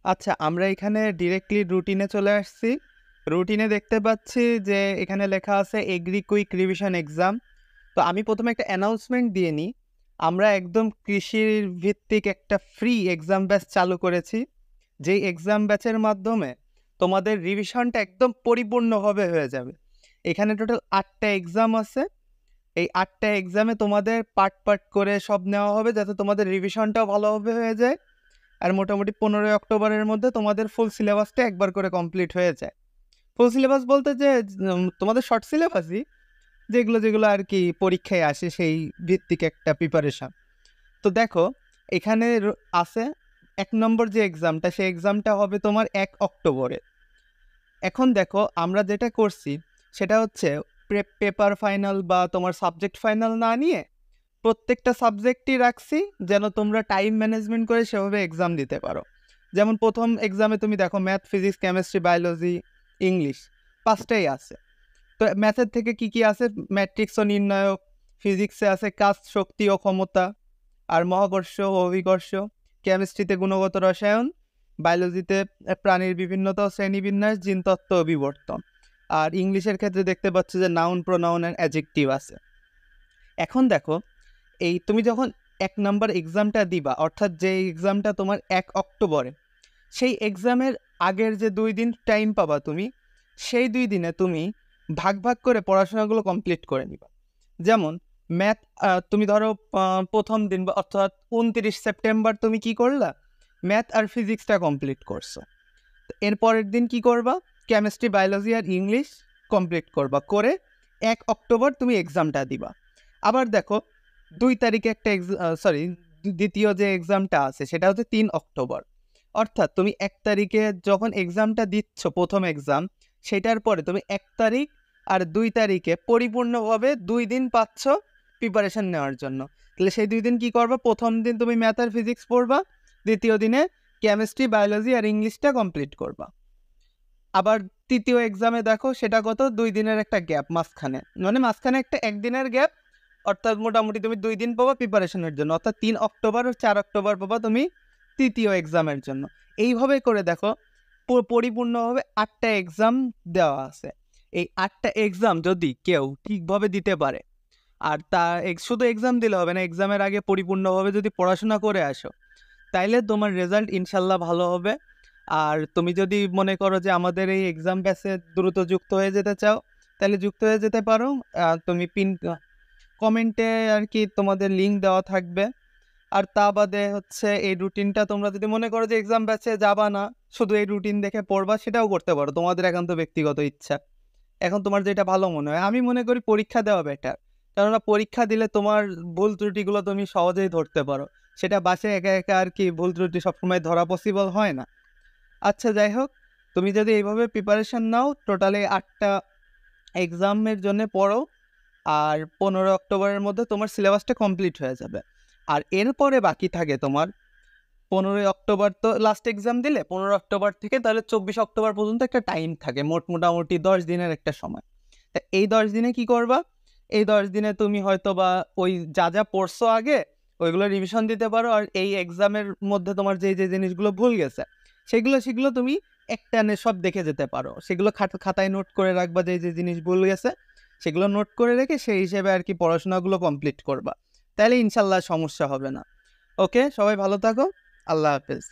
আচ্ছা, আমরা এখানে ডিরেক্টলি রুটিনে চলে আসছি। রুটিনে দেখতে পাচ্ছি যে এখানে লেখা আছে এগ্রি কুইক রিভিশন এক্সাম। তো আমি ১ম এ একটা অ্যানাউন্সমেন্ট দিয়ে নিই। আমরা একদম কৃষির ভিত্তিক একটা ফ্রি এক্সাম ব্যাচ চালু করেছি। যেই এক্সাম ব্যাচের মাধ্যমে তোমাদের রিভিশনটা একদম পরিপূর্ণভাবে হয়ে যাবে। এখানে টোটাল ৮ টা এক্সাম আছে। এই ৮ টা এক্সামে তোমাদের পার্ট করে সব নেওয়া হবে যাতে তোমাদের রিভিশনটাও ভালোভাবে হয়ে যায়। আর মোটামুটি ১৫ই অক্টোবরের মধ্যে তোমাদের ফুল সিলেবাসটা একবার করে কমপ্লিট হয়ে যায়। ফুল সিলেবাস বলতে যে তোমাদের শর্ট সিলেবাসই, যেগুলো আর কি পরীক্ষায় আসে সেই ভিত্তিক একটা প্রিপারেশন। তো দেখো এখানে আছে ১ নম্বর যে এক্সামটা, সেই এক্সামটা হবে তোমার ১ অক্টোবরে। এখন দেখো আমরা যেটা করছি সেটা হচ্ছে পেপার ফাইনাল বা তোমার সাবজেক্ট ফাইনাল না নিয়ে প্রত্যেকটা সাবজেক্টই রাখছি যেন তোমরা টাইম ম্যানেজমেন্ট করে সেভাবে এক্সাম দিতে পারো। যেমন প্রথম এক্সামে তুমি দেখো math, physics, chemistry, biology, English ৫টাই আছে। তো ম্যাথের থেকে কি কি আছে? ম্যাট্রিক্স ও নির্ণায়ক। ফিজিক্সে আছে কাজ, শক্তি ও ক্ষমতা আর মহাকর্ষ ও অভিকর্ষ। কেমিস্ট্রিতে গুণগত রসায়ন। বায়োলজিতে প্রাণীর বিভিন্নতা ও শ্রেণীবিন্যাস, জিনতত্ত্ব ও বিবর্তন। আর ইংলিশের ক্ষেত্রে দেখতে পাচ্ছ যে নাউন, প্রোনাউন অ্যান্ড অ্যাডজেক্টিভ আছে। এখন দেখো এই তুমি যখন ১ নাম্বার এক্সামটা দিবা, অর্থাৎ যে এক্সামটা তোমার ১ অক্টোবরে, সেই এক্সামের আগের যে ২ দিন টাইম পাবা তুমি, সেই ২ দিনে তুমি ভাগ করে পড়াশোনাগুলো কমপ্লিট করে নিবা। যেমন ম্যাথ, তুমি ধরো ১ম দিন বা অর্থাৎ ২৯ সেপ্টেম্বর তুমি কি করলা? ম্যাথ আর ফিজিক্সটা কমপ্লিট করছো। তো এর পরের দিন কি করবা? কেমিস্ট্রি, বায়োলজি আর ইংলিশ কমপ্লিট করবা। করে ১ অক্টোবর তুমি এক্সামটা দিবা। আবার দেখো ২ তারিখে একটা দ্বিতীয় যে এক্সামটা আছে সেটা হচ্ছে ৩ অক্টোবর। অর্থাৎ তুমি ১ তারিখে যখন এক্সামটা দিচ্ছ, প্রথম এক্সাম, সেটার পরে তুমি ১ তারিখ আর ২ তারিখে পরিপূর্ণভাবে ২ দিন পাচ্ছ প্রিপারেশন নেওয়ার জন্য। তাহলে সেই ২ দিন কি করবা? প্রথম দিন তুমি ম্যাথ আর ফিজিক্স পড়বা, দ্বিতীয় দিনে কেমিস্ট্রি, বায়োলজি আর ইংলিশটা কমপ্লিট করবা। আবার তৃতীয় এক্সামে দেখো সেটা কত? ২ দিনের একটা গ্যাপ মাঝখানে, মানে মাঝখানে একটা ১ দিনের গ্যাপ। অর্থাৎ মোটামুটি তুমি ২ দিন পাবা প্রিপারেশনের জন্য, অর্থাৎ ৩ অক্টোবর আর ৪ অক্টোবর পাবা তুমি তৃতীয় এক্সামের জন্য। এইভাবে করে দেখো পরিপূর্ণভাবে ৮ টা এক্সাম দেওয়া আছে। এই ৮ টা এক্সাম যদি কেউ ঠিকভাবে দিতে পারে, আর তা শুধু এক্সাম দিলে হবে না, এক্সামের আগে পরিপূর্ণভাবে যদি পড়াশোনা করে আসো, তাইলে তোমার রেজাল্ট ইনশাল্লাহ ভালো হবে। আর তুমি যদি মনে করো যে আমাদের এই এক্সাম ব্যাচে দ্রুত যুক্ত হয়ে যেতে চাও, তাহলে যুক্ত হয়ে যেতে পারো। তুমি কমেন্টে আর কি তোমাদের লিঙ্ক দেওয়া থাকবে। আর তা বাদে হচ্ছে এই রুটিনটা তোমরা যদি মনে করো যে এক্সাম ব্যাচে যাবা না, শুধু এই রুটিন দেখে পড়বা, সেটাও করতে পারো, তোমাদের একান্ত ব্যক্তিগত ইচ্ছা। এখন তোমার যেটা ভালো মনে হয়। আমি মনে করি পরীক্ষা দেওয়া বেটার, কেননা পরীক্ষা দিলে তোমার ভুল ত্রুটিগুলো তুমি সহজেই ধরতে পারো। সেটা বাসায় একা একা আর কি ভুল ত্রুটি সবসময় ধরা পসিবল হয় না। আচ্ছা, যাই হোক, তুমি যদি এইভাবে প্রিপারেশন নাও, টোটালি ৮টা এক্সামের জন্য পড়ো, আর ১৫ অক্টোবরের মধ্যে তোমার সিলেবাসটা কমপ্লিট হয়ে যাবে। আর এরপরে বাকি থাকে তোমার ১৫ই অক্টোবর তো লাস্ট এক্সাম দিলে, ১৫ অক্টোবর থেকে তাহলে ২৪ অক্টোবর পর্যন্ত একটা টাইম থাকে, মোটামুটি ১০ দিনের একটা সময়। তা এই ১০ দিনে কি করবা? এই ১০ দিনে তুমি হয়তো বা ওই যা পড়ছো আগে ওইগুলো রিভিশন দিতে পারো। আর এই এক্সামের মধ্যে তোমার যে জিনিসগুলো ভুল গেছে, সেগুলো তুমি একটানে সব দেখে যেতে পারো। সেগুলো খাতায় নোট করে রাখবা, যে জিনিস ভুল গেছে সেগুলো নোট করে রেখে সেই হিসেবে আর কি পড়াশোনাগুলো কমপ্লিট করবা। তাহলে ইনশাল্লাহ সমস্যা হবে না। ওকে, সবাই ভালো থাকো। আল্লাহ হাফেজ।